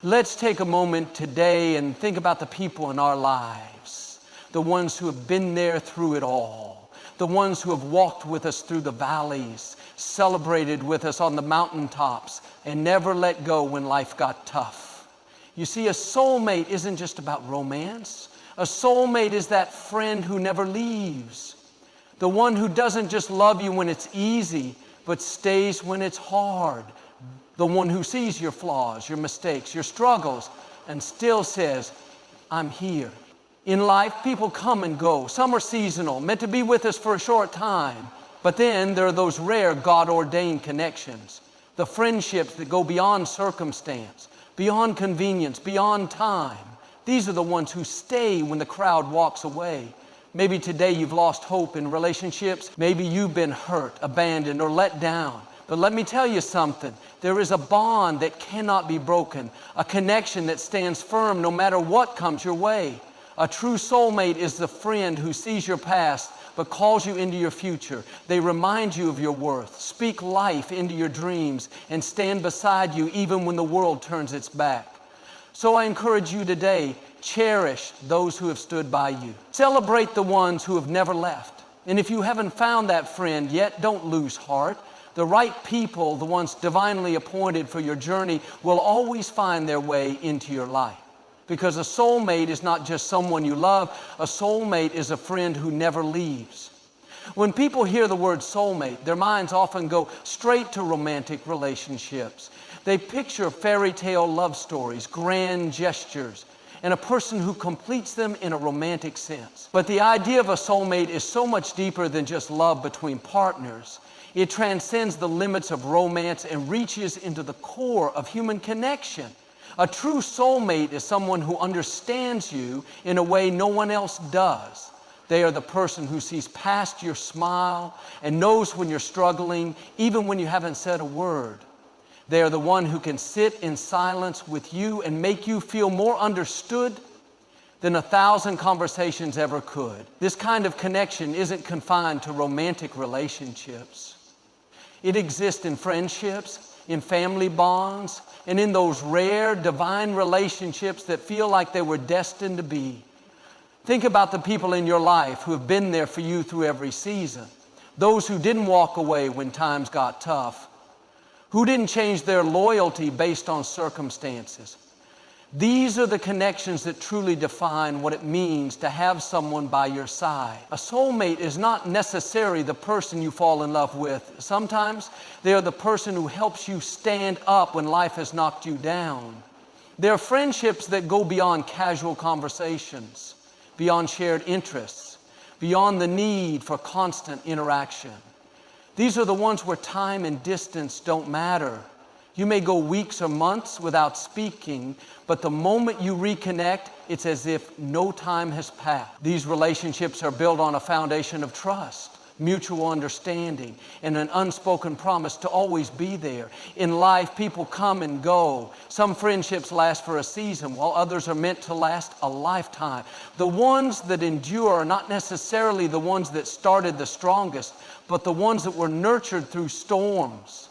Let's take a moment today and think about the people in our lives, the ones who have been there through it all, the ones who have walked with us through the valleys, celebrated with us on the mountaintops, and never let go when life got tough. You see, a soulmate isn't just about romance. A soulmate is that friend who never leaves, the one who doesn't just love you when it's easy, but stays when it's hard. The one who sees your flaws, your mistakes, your struggles, and still says, I'm here. In life, people come and go. Some are seasonal, meant to be with us for a short time. But then there are those rare God-ordained connections, the friendships that go beyond circumstance, beyond convenience, beyond time. These are the ones who stay when the crowd walks away. Maybe today you've lost hope in relationships. Maybe you've been hurt, abandoned, or let down. But let me tell you something. There is a bond that cannot be broken, a connection that stands firm no matter what comes your way. A true soulmate is the friend who sees your past but calls you into your future. They remind you of your worth, speak life into your dreams, and stand beside you even when the world turns its back. So I encourage you today, cherish those who have stood by you. Celebrate the ones who have never left. And if you haven't found that friend yet, don't lose heart. The right people, the ones divinely appointed for your journey, will always find their way into your life. Because a soulmate is not just someone you love. A soulmate is a friend who never leaves. When people hear the word soulmate, their minds often go straight to romantic relationships. They picture fairy tale love stories, grand gestures, and a person who completes them in a romantic sense. But the idea of a soulmate is so much deeper than just love between partners. It transcends the limits of romance and reaches into the core of human connection. A true soulmate is someone who understands you in a way no one else does. They are the person who sees past your smile and knows when you're struggling, even when you haven't said a word. They are the one who can sit in silence with you and make you feel more understood than 1,000 conversations ever could. This kind of connection isn't confined to romantic relationships. It exists in friendships, in family bonds, and in those rare divine relationships that feel like they were destined to be. Think about the people in your life who have been there for you through every season. Those who didn't walk away when times got tough. Who didn't change their loyalty based on circumstances. These are the connections that truly define what it means to have someone by your side. A soulmate is not necessarily the person you fall in love with. Sometimes they are the person who helps you stand up when life has knocked you down. They are friendships that go beyond casual conversations, beyond shared interests, beyond the need for constant interaction. These are the ones where time and distance don't matter. You may go weeks or months without speaking, but the moment you reconnect, it's as if no time has passed. These relationships are built on a foundation of trust, mutual understanding, and an unspoken promise to always be there. In life, people come and go. Some friendships last for a season, while others are meant to last a lifetime. The ones that endure are not necessarily the ones that started the strongest, but the ones that were nurtured through storms.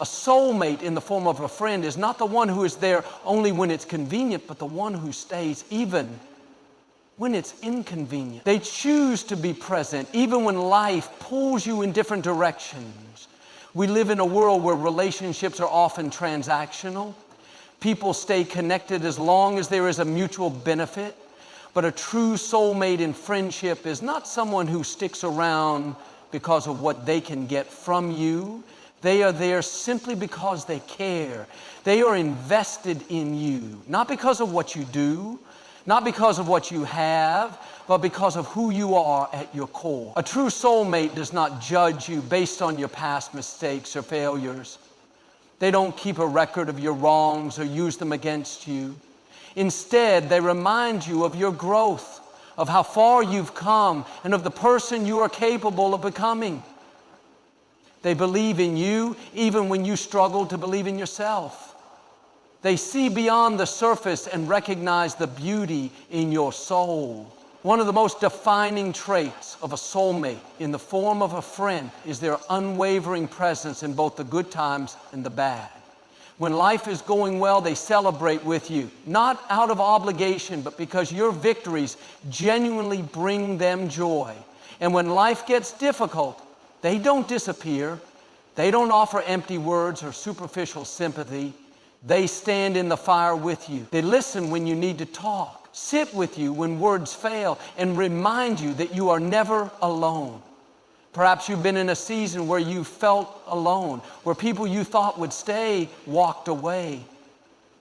A soulmate in the form of a friend is not the one who is there only when it's convenient, but the one who stays even when it's inconvenient. They choose to be present even when life pulls you in different directions. We live in a world where relationships are often transactional. People stay connected as long as there is a mutual benefit. But a true soulmate in friendship is not someone who sticks around because of what they can get from you. They are there simply because they care. They are invested in you, not because of what you do, not because of what you have, but because of who you are at your core. A true soulmate does not judge you based on your past mistakes or failures. They don't keep a record of your wrongs or use them against you. Instead, they remind you of your growth, of how far you've come, and of the person you are capable of becoming. They believe in you even when you struggle to believe in yourself. They see beyond the surface and recognize the beauty in your soul. One of the most defining traits of a soulmate in the form of a friend is their unwavering presence in both the good times and the bad. When life is going well, they celebrate with you, not out of obligation, but because your victories genuinely bring them joy. And when life gets difficult, they don't disappear. They don't offer empty words or superficial sympathy. They stand in the fire with you. They listen when you need to talk, sit with you when words fail, and remind you that you are never alone. Perhaps you've been in a season where you felt alone, where people you thought would stay walked away.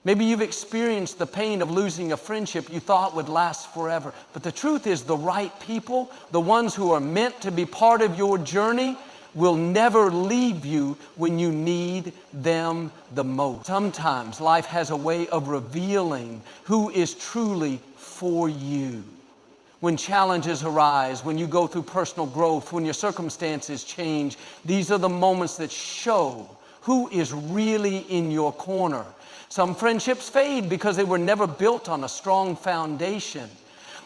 Maybe you've experienced the pain of losing a friendship you thought would last forever. But the truth is, the right people, the ones who are meant to be part of your journey, will never leave you when you need them the most. Sometimes life has a way of revealing who is truly for you. When challenges arise, when you go through personal growth, when your circumstances change, these are the moments that show who is really in your corner. Some friendships fade because they were never built on a strong foundation.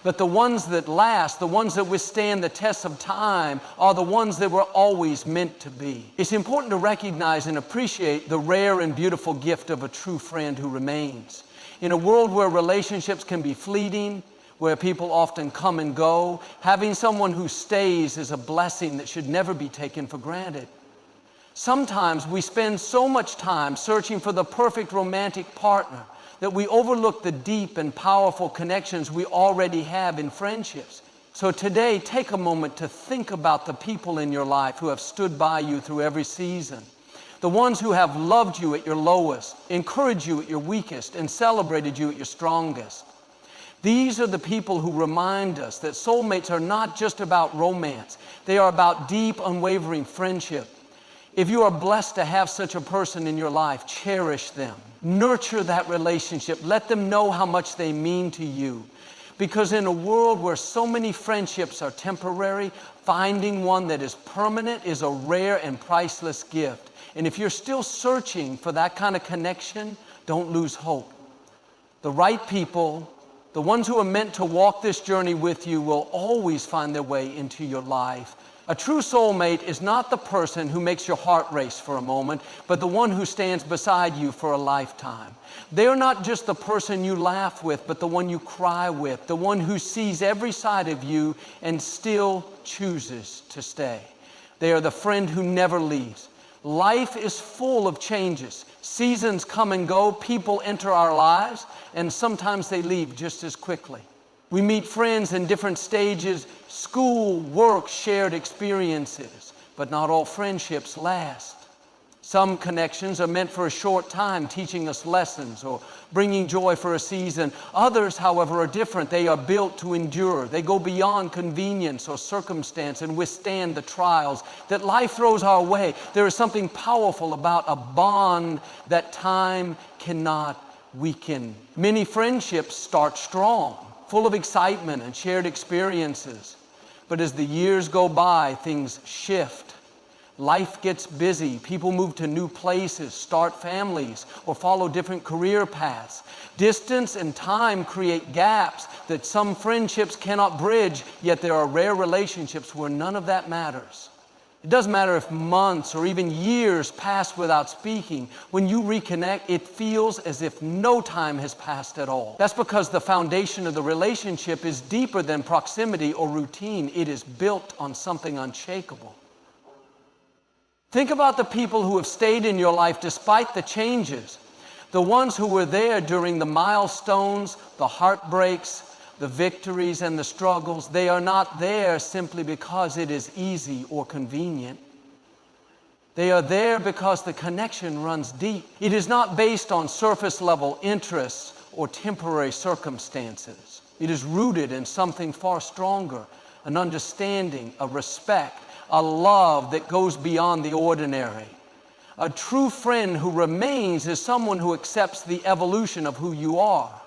But the ones that last, the ones that withstand the test of time, are the ones that were always meant to be. It's important to recognize and appreciate the rare and beautiful gift of a true friend who remains. In a world where relationships can be fleeting, where people often come and go, having someone who stays is a blessing that should never be taken for granted. Sometimes we spend so much time searching for the perfect romantic partner that we overlook the deep and powerful connections we already have in friendships. So today, take a moment to think about the people in your life who have stood by you through every season. The ones who have loved you at your lowest, encouraged you at your weakest, and celebrated you at your strongest. These are the people who remind us that soulmates are not just about romance. They are about deep, unwavering friendship. If you are blessed to have such a person in your life, cherish them. Nurture that relationship. Let them know how much they mean to you. Because in a world where so many friendships are temporary, finding one that is permanent is a rare and priceless gift. And if you're still searching for that kind of connection, don't lose hope. The right people, the ones who are meant to walk this journey with you, will always find their way into your life. A true soulmate is not the person who makes your heart race for a moment, but the one who stands beside you for a lifetime. They are not just the person you laugh with, but the one you cry with, the one who sees every side of you and still chooses to stay. They are the friend who never leaves. Life is full of changes. Seasons come and go, people enter our lives, and sometimes they leave just as quickly. We meet friends in different stages, school, work, shared experiences, but not all friendships last. Some connections are meant for a short time, teaching us lessons or bringing joy for a season. Others, however, are different. They are built to endure. They go beyond convenience or circumstance and withstand the trials that life throws our way. There is something powerful about a bond that time cannot weaken. Many friendships start strong, full of excitement and shared experiences. But as the years go by, things shift. Life gets busy. People move to new places, start families, or follow different career paths. Distance and time create gaps that some friendships cannot bridge, yet there are rare relationships where none of that matters. It doesn't matter if months or even years pass without speaking. When you reconnect, it feels as if no time has passed at all. That's because the foundation of the relationship is deeper than proximity or routine. It is built on something unshakable. Think about the people who have stayed in your life despite the changes. The ones who were there during the milestones, the heartbreaks, the victories, and the struggles. They are not there simply because it is easy or convenient. They are there because the connection runs deep. It is not based on surface level interests or temporary circumstances. It is rooted in something far stronger, an understanding, a respect, a love that goes beyond the ordinary. A true friend who remains is someone who accepts the evolution of who you are.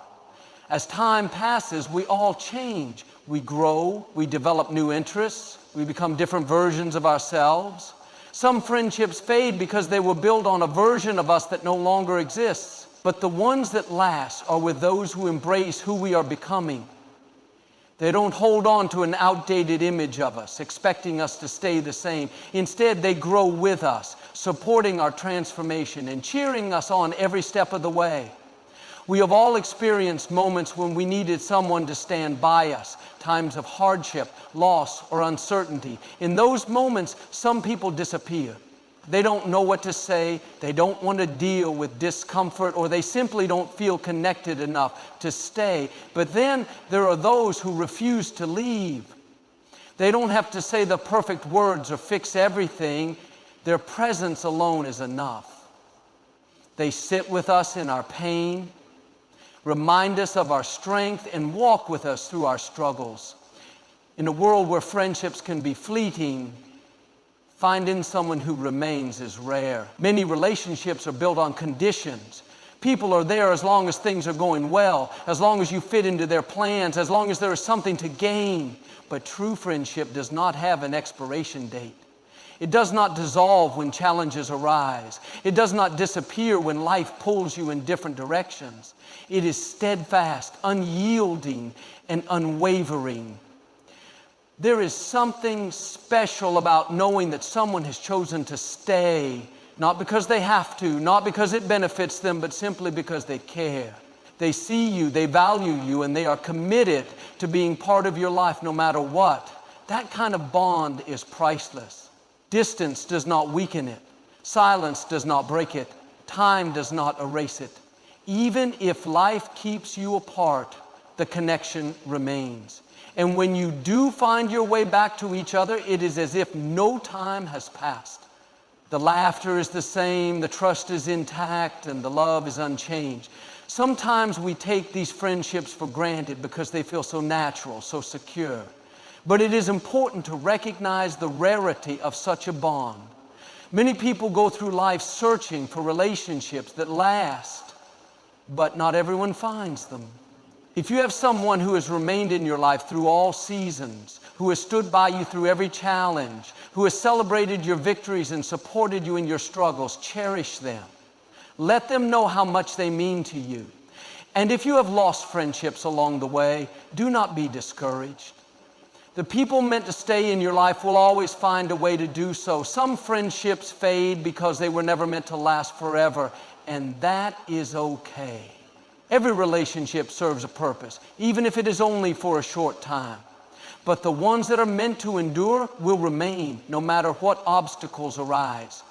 As time passes, we all change. We grow, we develop new interests, we become different versions of ourselves. Some friendships fade because they were built on a version of us that no longer exists. But the ones that last are with those who embrace who we are becoming. They don't hold on to an outdated image of us, expecting us to stay the same. Instead, they grow with us, supporting our transformation and cheering us on every step of the way. We have all experienced moments when we needed someone to stand by us, times of hardship, loss, or uncertainty. In those moments, some people disappear. They don't know what to say, they don't want to deal with discomfort, or they simply don't feel connected enough to stay. But then there are those who refuse to leave. They don't have to say the perfect words or fix everything. Their presence alone is enough. They sit with us in our pain, remind us of our strength, and walk with us through our struggles. In a world where friendships can be fleeting, finding someone who remains is rare. Many relationships are built on conditions. People are there as long as things are going well, as long as you fit into their plans, as long as there is something to gain. But true friendship does not have an expiration date. It does not dissolve when challenges arise. It does not disappear when life pulls you in different directions. It is steadfast, unyielding, and unwavering. There is something special about knowing that someone has chosen to stay, not because they have to, not because it benefits them, but simply because they care. They see you, they value you, and they are committed to being part of your life no matter what. That kind of bond is priceless. Distance does not weaken it. Silence does not break it. Time does not erase it. Even if life keeps you apart, the connection remains. And when you do find your way back to each other, it is as if no time has passed. The laughter is the same, the trust is intact, and the love is unchanged. Sometimes we take these friendships for granted because they feel so natural, so secure. But it is important to recognize the rarity of such a bond. Many people go through life searching for relationships that last, but not everyone finds them. If you have someone who has remained in your life through all seasons, who has stood by you through every challenge, who has celebrated your victories and supported you in your struggles, cherish them. Let them know how much they mean to you. And if you have lost friendships along the way, do not be discouraged. The people meant to stay in your life will always find a way to do so. Some friendships fade because they were never meant to last forever, and that is okay. Every relationship serves a purpose, even if it is only for a short time. But the ones that are meant to endure will remain, no matter what obstacles arise.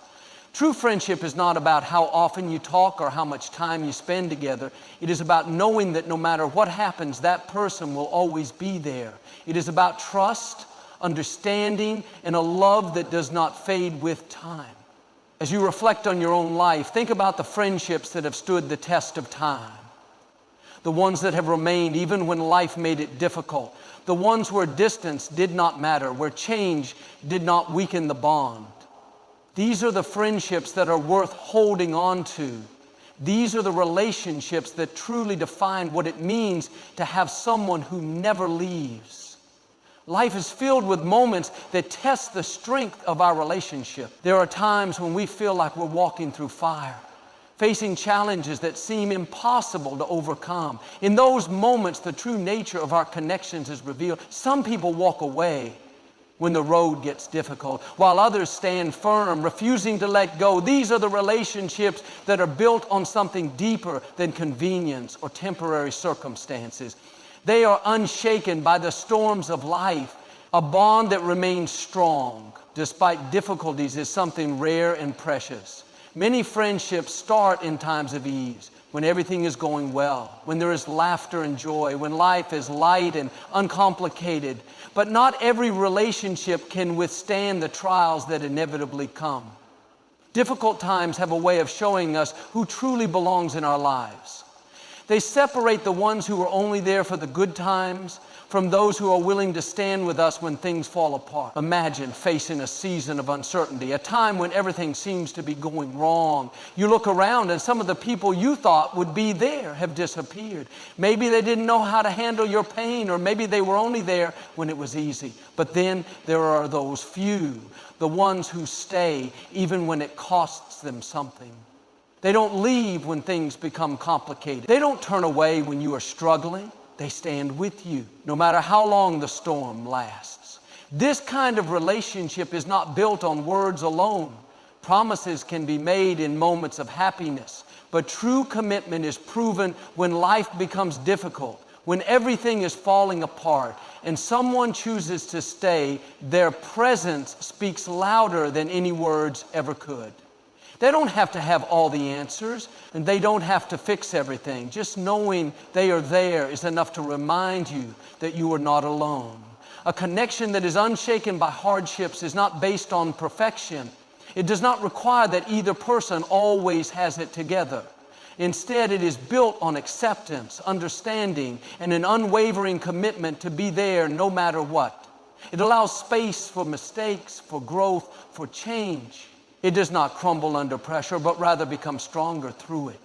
True friendship is not about how often you talk or how much time you spend together. It is about knowing that no matter what happens, that person will always be there. It is about trust, understanding, and a love that does not fade with time. As you reflect on your own life, think about the friendships that have stood the test of time. The ones that have remained even when life made it difficult. The ones where distance did not matter, where change did not weaken the bond. These are the friendships that are worth holding on to. These are the relationships that truly define what it means to have someone who never leaves. Life is filled with moments that test the strength of our relationship. There are times when we feel like we're walking through fire, facing challenges that seem impossible to overcome. In those moments, the true nature of our connections is revealed. Some people walk away when the road gets difficult, while others stand firm, refusing to let go. These are the relationships that are built on something deeper than convenience or temporary circumstances. They are unshaken by the storms of life. A bond that remains strong despite difficulties is something rare and precious. Many friendships start in times of ease, when everything is going well, when there is laughter and joy, when life is light and uncomplicated. But not every relationship can withstand the trials that inevitably come. Difficult times have a way of showing us who truly belongs in our lives. They separate the ones who are only there for the good times from those who are willing to stand with us when things fall apart. Imagine facing a season of uncertainty, a time when everything seems to be going wrong. You look around and some of the people you thought would be there have disappeared. Maybe they didn't know how to handle your pain, or maybe they were only there when it was easy. But then there are those few, the ones who stay even when it costs them something. They don't leave when things become complicated. They don't turn away when you are struggling. They stand with you, no matter how long the storm lasts. This kind of relationship is not built on words alone. Promises can be made in moments of happiness, but true commitment is proven when life becomes difficult, when everything is falling apart, and someone chooses to stay. Their presence speaks louder than any words ever could. They don't have to have all the answers, and they don't have to fix everything. Just knowing they are there is enough to remind you that you are not alone. A connection that is unshaken by hardships is not based on perfection. It does not require that either person always has it together. Instead, it is built on acceptance, understanding, and an unwavering commitment to be there no matter what. It allows space for mistakes, for growth, for change. It does not crumble under pressure, but rather become stronger through it.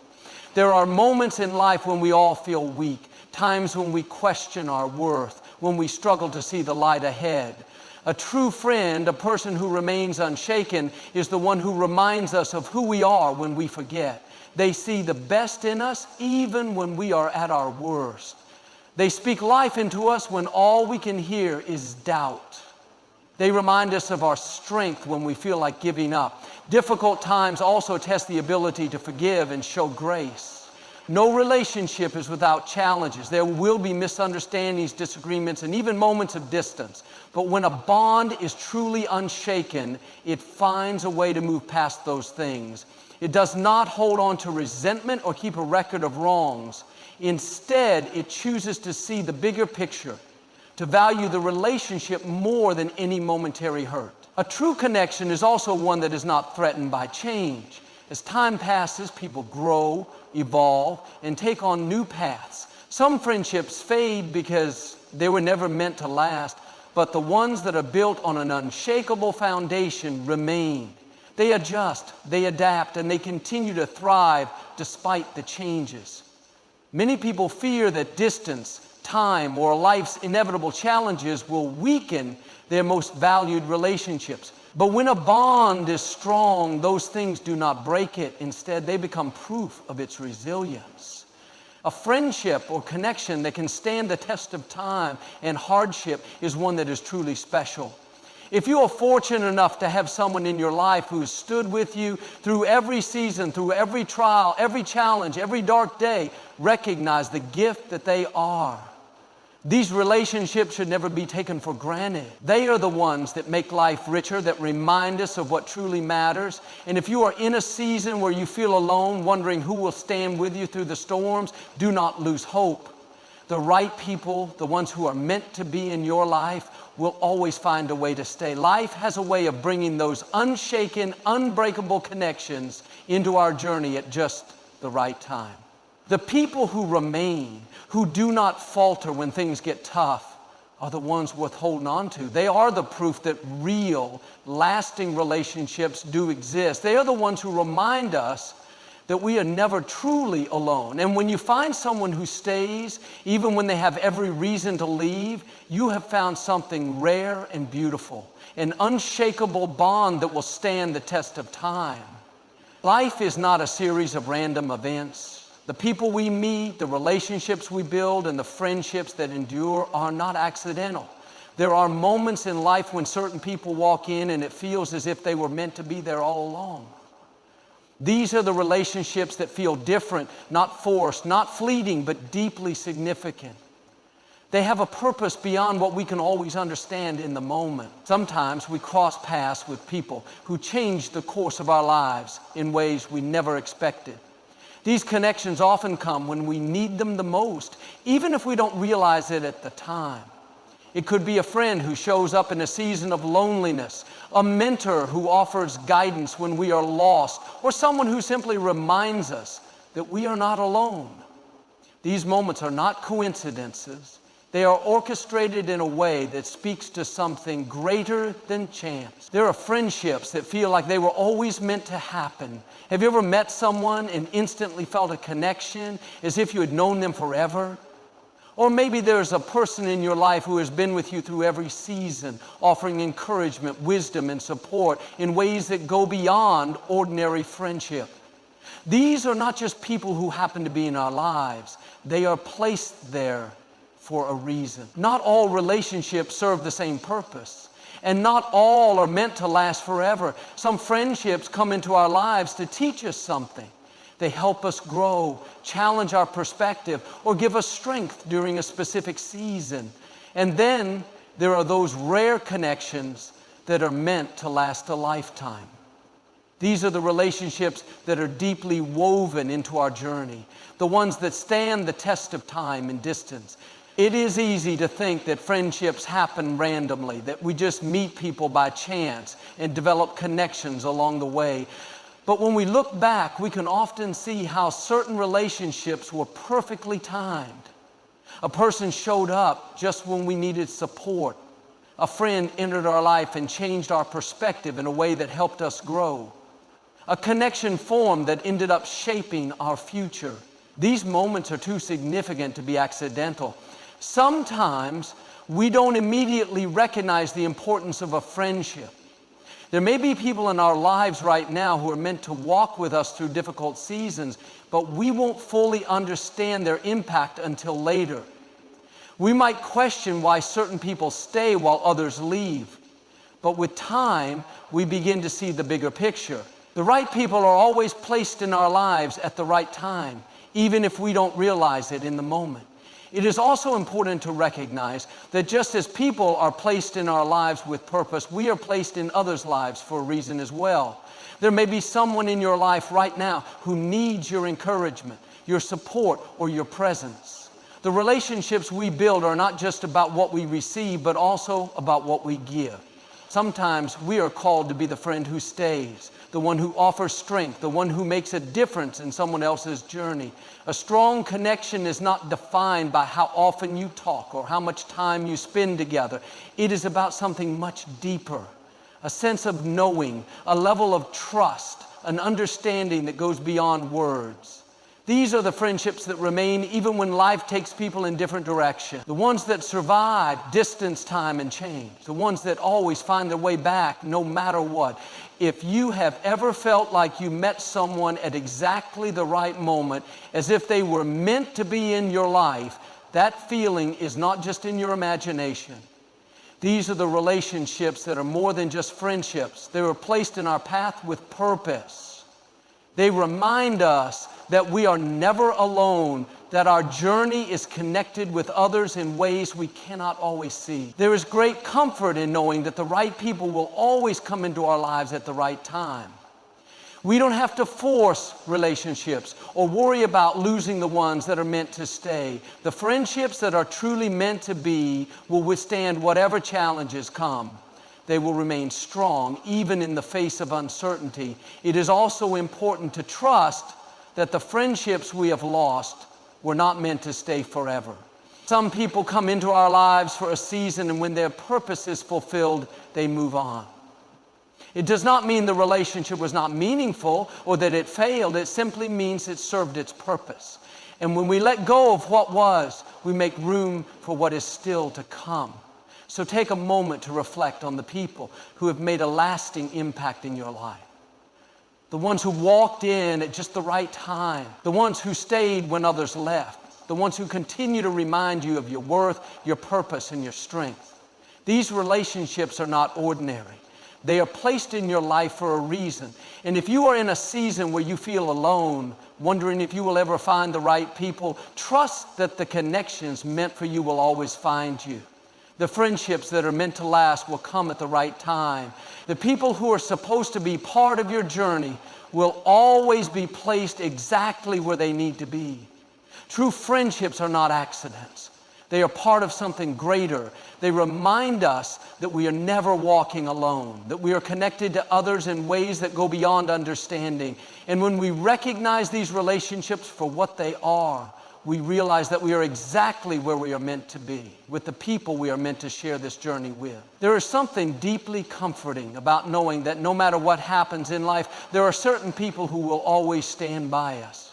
There are moments in life when we all feel weak, times when we question our worth, when we struggle to see the light ahead. A true friend, a person who remains unshaken, is the one who reminds us of who we are when we forget. They see the best in us even when we are at our worst. They speak life into us when all we can hear is doubt. They remind us of our strength when we feel like giving up. Difficult times also test the ability to forgive and show grace. No relationship is without challenges. There will be misunderstandings, disagreements, and even moments of distance. But when a bond is truly unshaken, it finds a way to move past those things. It does not hold on to resentment or keep a record of wrongs. Instead, it chooses to see the bigger picture, to value the relationship more than any momentary hurt. A true connection is also one that is not threatened by change. As time passes, people grow, evolve, and take on new paths. Some friendships fade because they were never meant to last, but the ones that are built on an unshakable foundation remain. They adjust, they adapt, and they continue to thrive despite the changes. Many people fear that distance, time, or life's inevitable challenges will weaken their most valued relationships. But when a bond is strong, those things do not break it. Instead, they become proof of its resilience. A friendship or connection that can stand the test of time and hardship is one that is truly special. If you are fortunate enough to have someone in your life who has stood with you through every season, through every trial, every challenge, every dark day, recognize the gift that they are. These relationships should never be taken for granted. They are the ones that make life richer, that remind us of what truly matters. And if you are in a season where you feel alone, wondering who will stand with you through the storms, do not lose hope. The right people, the ones who are meant to be in your life, will always find a way to stay. Life has a way of bringing those unshaken, unbreakable connections into our journey at just the right time. The people who remain, who do not falter when things get tough, are the ones worth holding on to. They are the proof that real, lasting relationships do exist. They are the ones who remind us that we are never truly alone. And when you find someone who stays, even when they have every reason to leave, you have found something rare and beautiful, an unshakable bond that will stand the test of time. Life is not a series of random events. The people we meet, the relationships we build, and the friendships that endure are not accidental. There are moments in life when certain people walk in and it feels as if they were meant to be there all along. These are the relationships that feel different, not forced, not fleeting, but deeply significant. They have a purpose beyond what we can always understand in the moment. Sometimes we cross paths with people who change the course of our lives in ways we never expected. These connections often come when we need them the most, even if we don't realize it at the time. It could be a friend who shows up in a season of loneliness, a mentor who offers guidance when we are lost, or someone who simply reminds us that we are not alone. These moments are not coincidences. They are orchestrated in a way that speaks to something greater than chance. There are friendships that feel like they were always meant to happen. Have you ever met someone and instantly felt a connection as if you had known them forever? Or maybe there's a person in your life who has been with you through every season, offering encouragement, wisdom, and support in ways that go beyond ordinary friendship. These are not just people who happen to be in our lives. They are placed there for a reason. Not all relationships serve the same purpose, and not all are meant to last forever. Some friendships come into our lives to teach us something. They help us grow, challenge our perspective, or give us strength during a specific season. And then there are those rare connections that are meant to last a lifetime. These are the relationships that are deeply woven into our journey, the ones that stand the test of time and distance. It is easy to think that friendships happen randomly, that we just meet people by chance and develop connections along the way. But when we look back, we can often see how certain relationships were perfectly timed. A person showed up just when we needed support. A friend entered our life and changed our perspective in a way that helped us grow. A connection formed that ended up shaping our future. These moments are too significant to be accidental. Sometimes we don't immediately recognize the importance of a friendship. There may be people in our lives right now who are meant to walk with us through difficult seasons, but we won't fully understand their impact until later. We might question why certain people stay while others leave, but with time, we begin to see the bigger picture. The right people are always placed in our lives at the right time, even if we don't realize it in the moment. It is also important to recognize that just as people are placed in our lives with purpose, we are placed in others' lives for a reason as well. There may be someone in your life right now who needs your encouragement, your support, or your presence. The relationships we build are not just about what we receive, but also about what we give. Sometimes we are called to be the friend who stays, the one who offers strength, the one who makes a difference in someone else's journey. A strong connection is not defined by how often you talk or how much time you spend together. It is about something much deeper, a sense of knowing, a level of trust, an understanding that goes beyond words. These are the friendships that remain even when life takes people in different directions. The ones that survive distance, time, and change. The ones that always find their way back no matter what. If you have ever felt like you met someone at exactly the right moment, as if they were meant to be in your life, that feeling is not just in your imagination. These are the relationships that are more than just friendships. They were placed in our path with purpose. They remind us that we are never alone, that our journey is connected with others in ways we cannot always see. There is great comfort in knowing that the right people will always come into our lives at the right time. We don't have to force relationships or worry about losing the ones that are meant to stay. The friendships that are truly meant to be will withstand whatever challenges come. They will remain strong even in the face of uncertainty. It is also important to trust that the friendships we have lost were not meant to stay forever. Some people come into our lives for a season, and when their purpose is fulfilled, they move on. It does not mean the relationship was not meaningful or that it failed. It simply means it served its purpose. And when we let go of what was, we make room for what is still to come. So take a moment to reflect on the people who have made a lasting impact in your life. The ones who walked in at just the right time. The ones who stayed when others left. The ones who continue to remind you of your worth, your purpose, and your strength. These relationships are not ordinary. They are placed in your life for a reason. And if you are in a season where you feel alone, wondering if you will ever find the right people, trust that the connections meant for you will always find you. The friendships that are meant to last will come at the right time. The people who are supposed to be part of your journey will always be placed exactly where they need to be. True friendships are not accidents. They are part of something greater. They remind us that we are never walking alone, that we are connected to others in ways that go beyond understanding. And when we recognize these relationships for what they are, we realize that we are exactly where we are meant to be, with the people we are meant to share this journey with. There is something deeply comforting about knowing that no matter what happens in life, there are certain people who will always stand by us.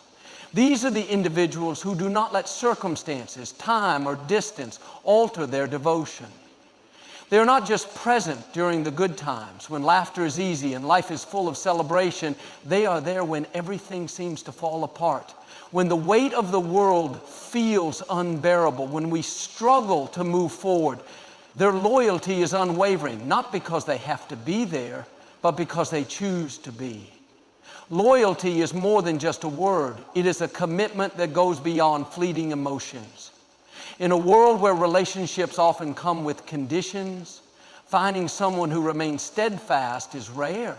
These are the individuals who do not let circumstances, time, or distance alter their devotion. They are not just present during the good times, when laughter is easy and life is full of celebration. They are there when everything seems to fall apart. When the weight of the world feels unbearable, when we struggle to move forward, their loyalty is unwavering, not because they have to be there, but because they choose to be. Loyalty is more than just a word. It is a commitment that goes beyond fleeting emotions. In a world where relationships often come with conditions, finding someone who remains steadfast is rare.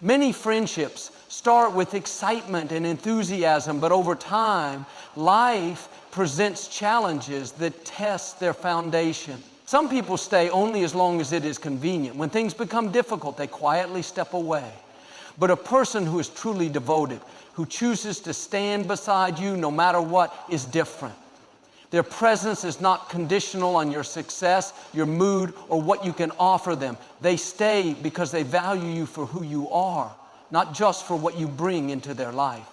Many friendships start with excitement and enthusiasm, but over time, life presents challenges that test their foundation. Some people stay only as long as it is convenient. When things become difficult, they quietly step away. But a person who is truly devoted, who chooses to stand beside you no matter what, is different. Their presence is not conditional on your success, your mood, or what you can offer them. They stay because they value you for who you are, not just for what you bring into their life.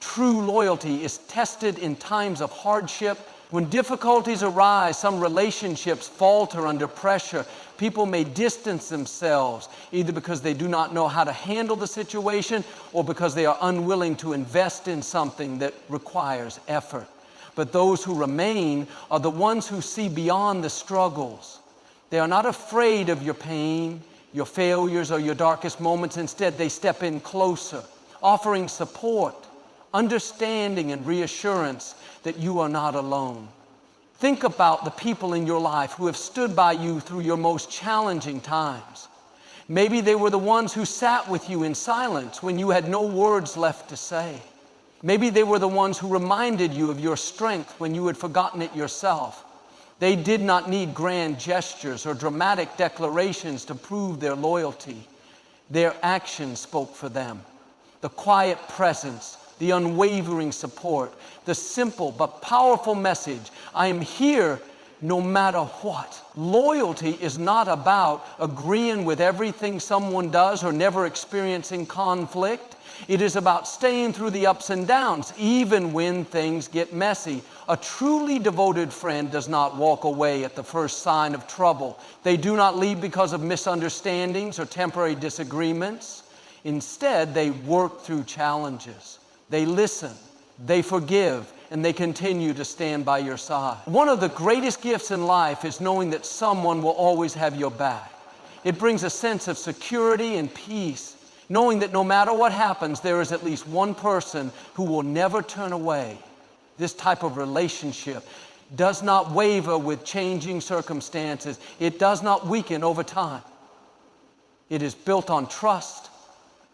True loyalty is tested in times of hardship. When difficulties arise, some relationships falter under pressure. People may distance themselves, either because they do not know how to handle the situation or because they are unwilling to invest in something that requires effort. But those who remain are the ones who see beyond the struggles. They are not afraid of your pain, your failures, or your darkest moments. Instead, they step in closer, offering support, understanding, and reassurance that you are not alone. Think about the people in your life who have stood by you through your most challenging times. Maybe they were the ones who sat with you in silence when you had no words left to say. Maybe they were the ones who reminded you of your strength when you had forgotten it yourself. They did not need grand gestures or dramatic declarations to prove their loyalty. Their actions spoke for them. The quiet presence, the unwavering support, the simple but powerful message, I am here no matter what. Loyalty is not about agreeing with everything someone does or never experiencing conflict. It is about staying through the ups and downs, even when things get messy. A truly devoted friend does not walk away at the first sign of trouble. They do not leave because of misunderstandings or temporary disagreements. Instead, they work through challenges. They listen, they forgive, and they continue to stand by your side. One of the greatest gifts in life is knowing that someone will always have your back. It brings a sense of security and peace, knowing that no matter what happens, there is at least one person who will never turn away. This type of relationship does not waver with changing circumstances. It does not weaken over time. It is built on trust,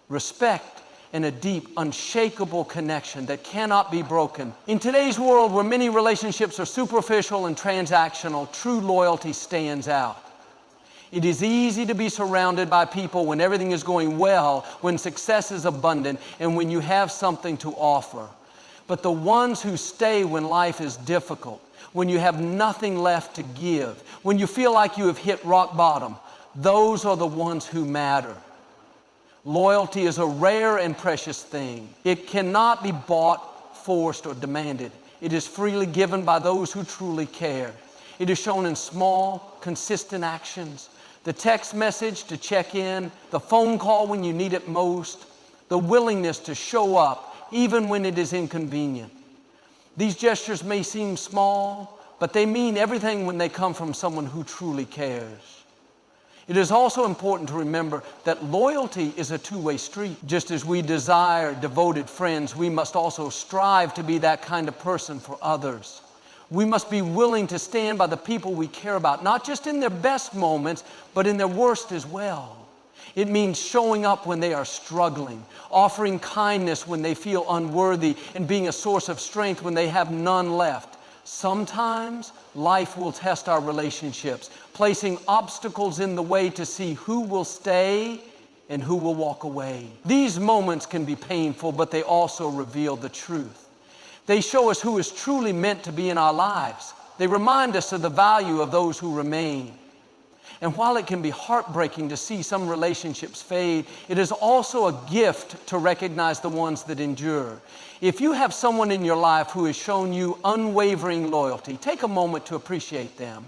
respect, and a deep, unshakable connection that cannot be broken. In today's world where many relationships are superficial and transactional, true loyalty stands out. It is easy to be surrounded by people when everything is going well, when success is abundant, and when you have something to offer. But the ones who stay when life is difficult, when you have nothing left to give, when you feel like you have hit rock bottom, those are the ones who matter. Loyalty is a rare and precious thing. It cannot be bought, forced, or demanded. It is freely given by those who truly care. It is shown in small, consistent actions. The text message to check in, the phone call when you need it most, the willingness to show up even when it is inconvenient. These gestures may seem small, but they mean everything when they come from someone who truly cares. It is also important to remember that loyalty is a two-way street. Just as we desire devoted friends, we must also strive to be that kind of person for others. We must be willing to stand by the people we care about, not just in their best moments, but in their worst as well. It means showing up when they are struggling, offering kindness when they feel unworthy, and being a source of strength when they have none left. Sometimes life will test our relationships, placing obstacles in the way to see who will stay and who will walk away. These moments can be painful, but they also reveal the truth. They show us who is truly meant to be in our lives. They remind us of the value of those who remain. And while it can be heartbreaking to see some relationships fade, it is also a gift to recognize the ones that endure. If you have someone in your life who has shown you unwavering loyalty, take a moment to appreciate them.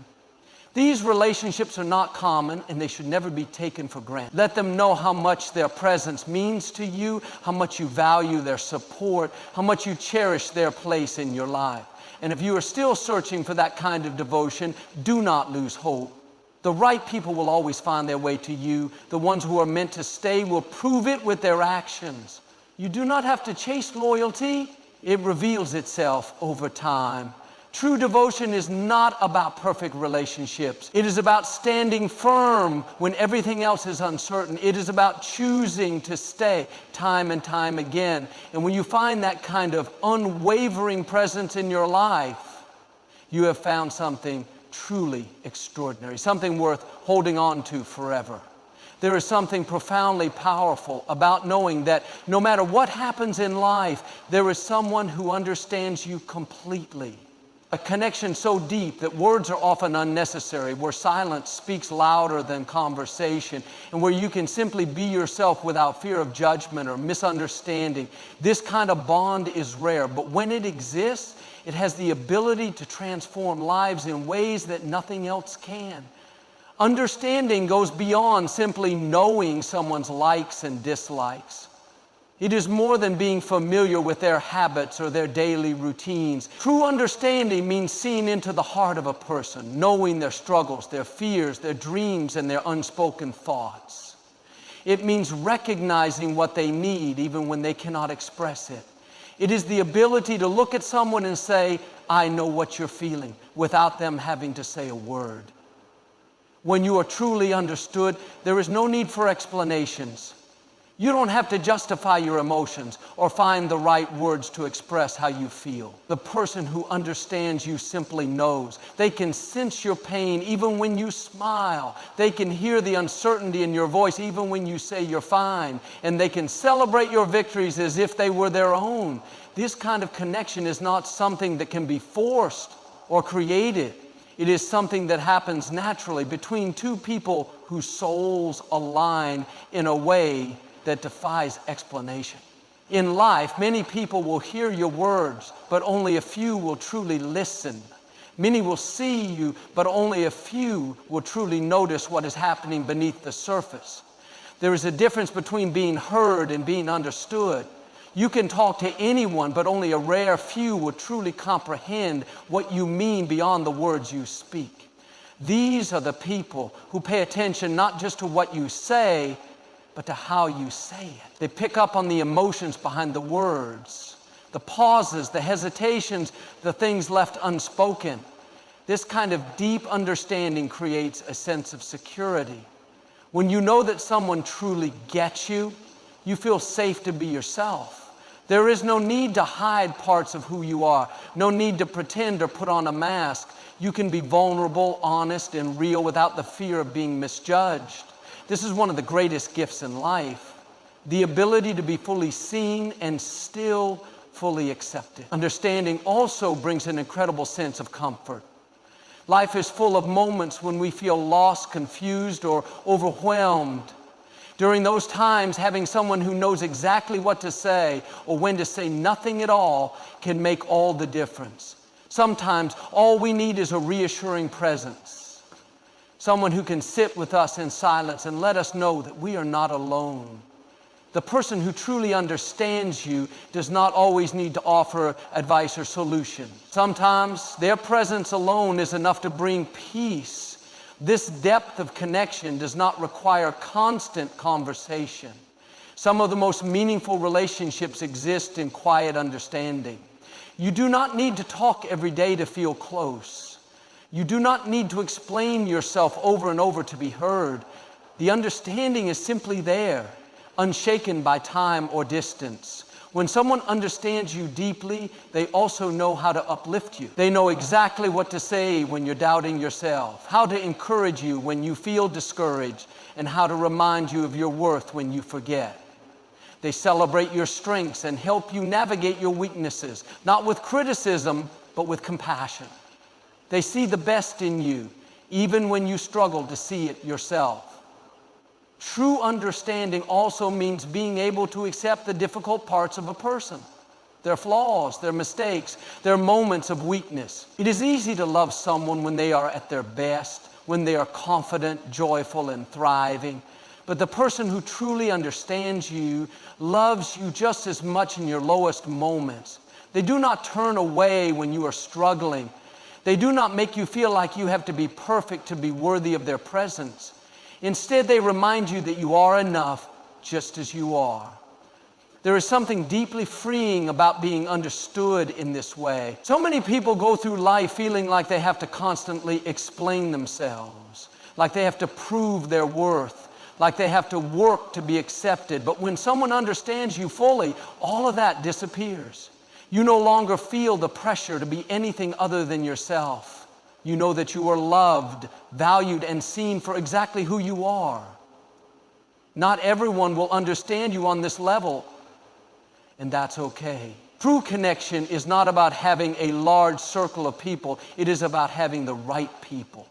These relationships are not common, and they should never be taken for granted. Let them know how much their presence means to you, how much you value their support, how much you cherish their place in your life. And if you are still searching for that kind of devotion, do not lose hope. The right people will always find their way to you. The ones who are meant to stay will prove it with their actions. You do not have to chase loyalty. It reveals itself over time. True devotion is not about perfect relationships. It is about standing firm when everything else is uncertain. It is about choosing to stay time and time again. And when you find that kind of unwavering presence in your life, you have found something truly extraordinary, something worth holding on to forever. There is something profoundly powerful about knowing that no matter what happens in life, there is someone who understands you completely. A connection so deep that words are often unnecessary, where silence speaks louder than conversation, and where you can simply be yourself without fear of judgment or misunderstanding. This kind of bond is rare, but when it exists, it has the ability to transform lives in ways that nothing else can. Understanding goes beyond simply knowing someone's likes and dislikes. It is more than being familiar with their habits or their daily routines. True understanding means seeing into the heart of a person, knowing their struggles, their fears, their dreams, and their unspoken thoughts. It means recognizing what they need even when they cannot express it. It is the ability to look at someone and say, "I know what you're feeling," without them having to say a word. When you are truly understood, there is no need for explanations. You don't have to justify your emotions or find the right words to express how you feel. The person who understands you simply knows. They can sense your pain even when you smile. They can hear the uncertainty in your voice even when you say you're fine. And they can celebrate your victories as if they were their own. This kind of connection is not something that can be forced or created. It is something that happens naturally between two people whose souls align in a way that defies explanation. In life, many people will hear your words, but only a few will truly listen. Many will see you, but only a few will truly notice what is happening beneath the surface. There is a difference between being heard and being understood. You can talk to anyone, but only a rare few will truly comprehend what you mean beyond the words you speak. These are the people who pay attention not just to what you say, but to how you say it. They pick up on the emotions behind the words, the pauses, the hesitations, the things left unspoken. This kind of deep understanding creates a sense of security. When you know that someone truly gets you, you feel safe to be yourself. There is no need to hide parts of who you are, no need to pretend or put on a mask. You can be vulnerable, honest, and real without the fear of being misjudged. This is one of the greatest gifts in life, the ability to be fully seen and still fully accepted. Understanding also brings an incredible sense of comfort. Life is full of moments when we feel lost, confused, or overwhelmed. During those times, having someone who knows exactly what to say or when to say nothing at all can make all the difference. Sometimes all we need is a reassuring presence. Someone who can sit with us in silence and let us know that we are not alone. The person who truly understands you does not always need to offer advice or solution. Sometimes their presence alone is enough to bring peace. This depth of connection does not require constant conversation. Some of the most meaningful relationships exist in quiet understanding. You do not need to talk every day to feel close. You do not need to explain yourself over and over to be heard. The understanding is simply there, unshaken by time or distance. When someone understands you deeply, they also know how to uplift you. They know exactly what to say when you're doubting yourself, how to encourage you when you feel discouraged, and how to remind you of your worth when you forget. They celebrate your strengths and help you navigate your weaknesses, not with criticism, but with compassion. They see the best in you, even when you struggle to see it yourself. True understanding also means being able to accept the difficult parts of a person, their flaws, their mistakes, their moments of weakness. It is easy to love someone when they are at their best, when they are confident, joyful, and thriving. But the person who truly understands you loves you just as much in your lowest moments. They do not turn away when you are struggling. They do not make you feel like you have to be perfect to be worthy of their presence. Instead, they remind you that you are enough just as you are. There is something deeply freeing about being understood in this way. So many people go through life feeling like they have to constantly explain themselves, like they have to prove their worth, like they have to work to be accepted. But when someone understands you fully, all of that disappears. You no longer feel the pressure to be anything other than yourself. You know that you are loved, valued, and seen for exactly who you are. Not everyone will understand you on this level, and that's okay. True connection is not about having a large circle of people. It is about having the right people.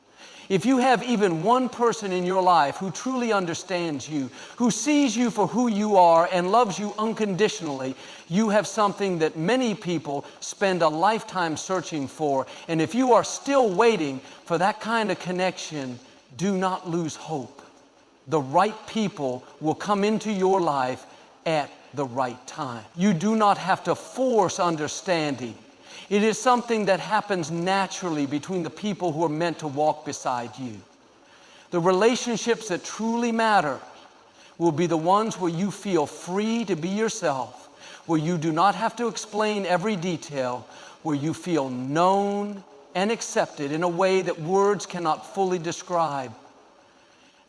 If you have even one person in your life who truly understands you, who sees you for who you are and loves you unconditionally, you have something that many people spend a lifetime searching for. And if you are still waiting for that kind of connection, do not lose hope. The right people will come into your life at the right time. You do not have to force understanding. It is something that happens naturally between the people who are meant to walk beside you. The relationships that truly matter will be the ones where you feel free to be yourself, where you do not have to explain every detail, where you feel known and accepted in a way that words cannot fully describe.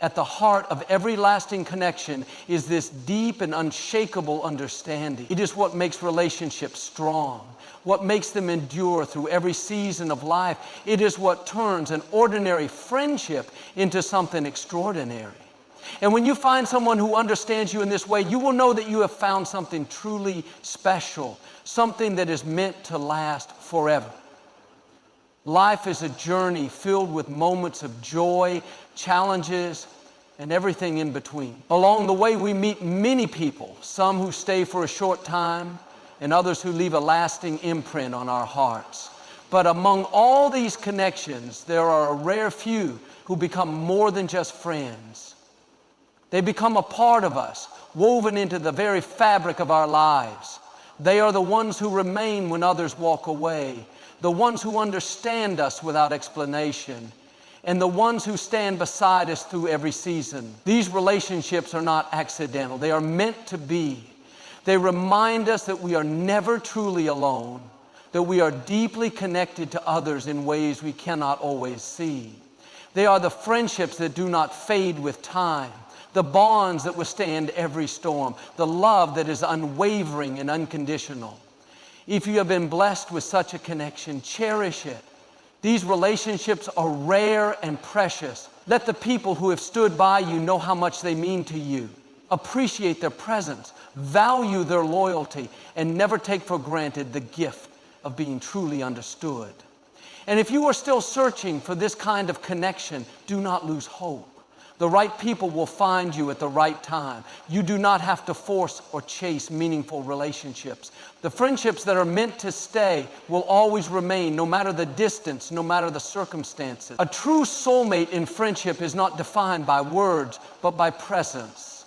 At the heart of every lasting connection is this deep and unshakable understanding. It is what makes relationships strong, what makes them endure through every season of life. It is what turns an ordinary friendship into something extraordinary. And when you find someone who understands you in this way, you will know that you have found something truly special, something that is meant to last forever. Life is a journey filled with moments of joy, challenges, and everything in between. Along the way, we meet many people, some who stay for a short time, and others who leave a lasting imprint on our hearts. But among all these connections, there are a rare few who become more than just friends. They become a part of us, woven into the very fabric of our lives. They are the ones who remain when others walk away, the ones who understand us without explanation, and the ones who stand beside us through every season. These relationships are not accidental. They are meant to be. They remind us that we are never truly alone, that we are deeply connected to others in ways we cannot always see. They are the friendships that do not fade with time, the bonds that withstand every storm, the love that is unwavering and unconditional. If you have been blessed with such a connection, cherish it. These relationships are rare and precious. Let the people who have stood by you know how much they mean to you. Appreciate their presence, value their loyalty, and never take for granted the gift of being truly understood. And if you are still searching for this kind of connection, do not lose hope. The right people will find you at the right time. You do not have to force or chase meaningful relationships. The friendships that are meant to stay will always remain, no matter the distance, no matter the circumstances. A true soulmate in friendship is not defined by words, but by presence,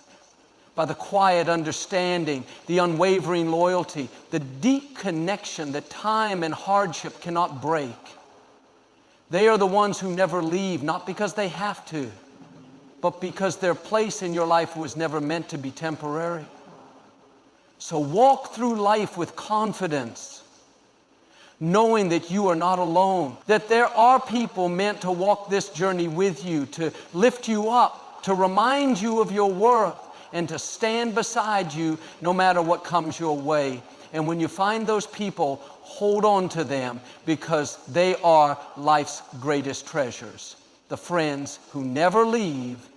by the quiet understanding, the unwavering loyalty, the deep connection that time and hardship cannot break. They are the ones who never leave, not because they have to, but because their place in your life was never meant to be temporary. So walk through life with confidence, knowing that you are not alone, that there are people meant to walk this journey with you, to lift you up, to remind you of your worth, and to stand beside you no matter what comes your way. And when you find those people, hold on to them, because they are life's greatest treasures. The friends who never leave